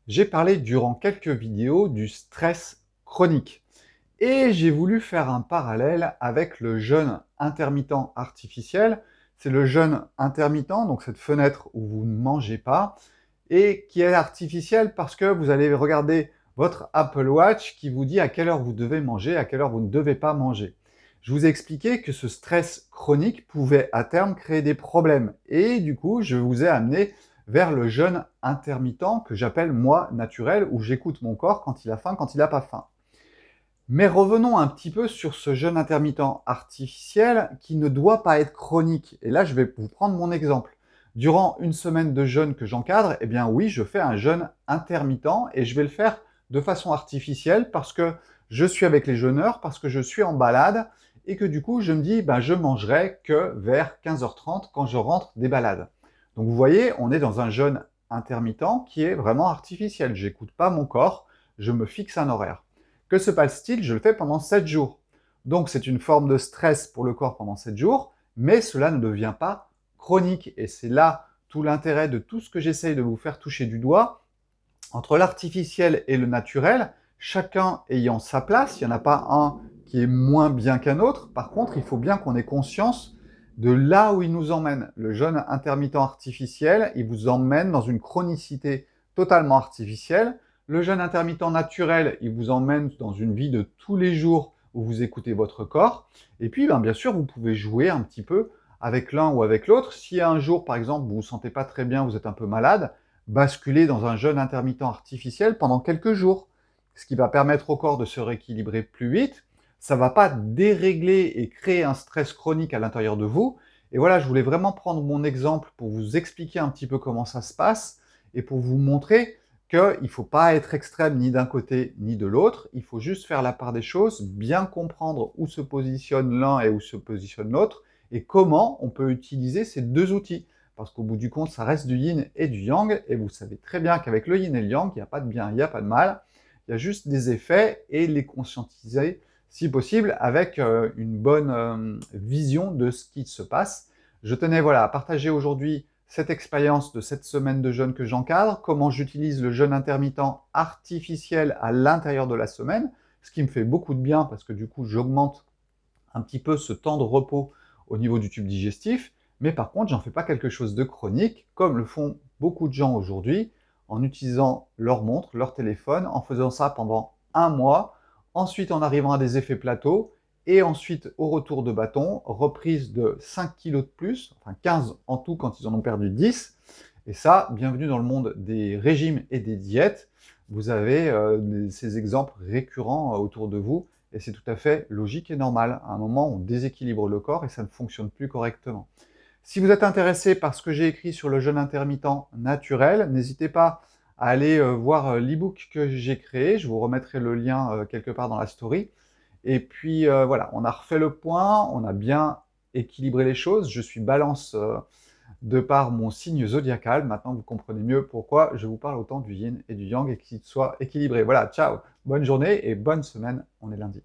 j'ai parlé durant quelques vidéos du stress chronique. Et j'ai voulu faire un parallèle avec le jeûne intermittent artificiel. C'est le jeûne intermittent, donc cette fenêtre où vous ne mangez pas, et qui est artificielle parce que vous allez regarder votre Apple Watch qui vous dit à quelle heure vous devez manger, à quelle heure vous ne devez pas manger. Je vous ai expliqué que ce stress chronique pouvait à terme créer des problèmes. Et du coup, je vous ai amené vers le jeûne intermittent que j'appelle moi naturel, où j'écoute mon corps quand il a faim, quand il n'a pas faim. Mais revenons un petit peu sur ce jeûne intermittent artificiel qui ne doit pas être chronique. Et là, je vais vous prendre mon exemple. Durant une semaine de jeûne que j'encadre, eh bien oui, je fais un jeûne intermittent et je vais le faire de façon artificielle parce que je suis avec les jeûneurs, parce que je suis en balade et que du coup, je me dis, je mangerai que vers 15h30 quand je rentre des balades. Donc vous voyez, on est dans un jeûne intermittent qui est vraiment artificiel. J'écoute pas mon corps, je me fixe un horaire. Que se passe-t-il? Je le fais pendant 7 jours. Donc c'est une forme de stress pour le corps pendant 7 jours, mais cela ne devient pas chronique. Et c'est là tout l'intérêt de tout ce que j'essaye de vous faire toucher du doigt. Entre l'artificiel et le naturel, chacun ayant sa place, il n'y en a pas un qui est moins bien qu'un autre. Par contre, il faut bien qu'on ait conscience de là où il nous emmène. Le jeûne intermittent artificiel, il vous emmène dans une chronicité totalement artificielle. Le jeûne intermittent naturel, il vous emmène dans une vie de tous les jours où vous écoutez votre corps. Et puis, bien sûr, vous pouvez jouer un petit peu avec l'un ou avec l'autre. Si un jour, par exemple, vous ne vous sentez pas très bien, vous êtes un peu malade, basculer dans un jeûne intermittent artificiel pendant quelques jours, ce qui va permettre au corps de se rééquilibrer plus vite. Ça ne va pas dérégler et créer un stress chronique à l'intérieur de vous. Et voilà, je voulais vraiment prendre mon exemple pour vous expliquer un petit peu comment ça se passe et pour vous montrer qu'il ne faut pas être extrême ni d'un côté ni de l'autre. Il faut juste faire la part des choses, bien comprendre où se positionne l'un et où se positionne l'autre et comment on peut utiliser ces deux outils. Parce qu'au bout du compte, ça reste du yin et du yang, et vous savez très bien qu'avec le yin et le yang, il n'y a pas de bien, il n'y a pas de mal, il y a juste des effets, et les conscientiser, si possible, avec une bonne vision de ce qui se passe. Je tenais à partager aujourd'hui cette expérience de cette semaine de jeûne que j'encadre, comment j'utilise le jeûne intermittent artificiel à l'intérieur de la semaine, ce qui me fait beaucoup de bien, parce que du coup, j'augmente un petit peu ce temps de repos au niveau du tube digestif, mais par contre, j'en fais pas quelque chose de chronique, comme le font beaucoup de gens aujourd'hui, en utilisant leur montre, leur téléphone, en faisant ça pendant un mois, ensuite en arrivant à des effets plateaux, et ensuite au retour de bâton, reprise de 5 kilos de plus, enfin 15 en tout quand ils en ont perdu 10, et ça, bienvenue dans le monde des régimes et des diètes, vous avez ces exemples récurrents autour de vous, et c'est tout à fait logique et normal. À un moment, on déséquilibre le corps et ça ne fonctionne plus correctement. Si vous êtes intéressé par ce que j'ai écrit sur le jeûne intermittent naturel, n'hésitez pas à aller voir l'e-book que j'ai créé. Je vous remettrai le lien quelque part dans la story. Et puis voilà, on a refait le point, on a bien équilibré les choses. Je suis balance de par mon signe zodiacal. Maintenant, vous comprenez mieux pourquoi je vous parle autant du yin et du yang et qu'il soit équilibré. Voilà, ciao, bonne journée et bonne semaine. On est lundi.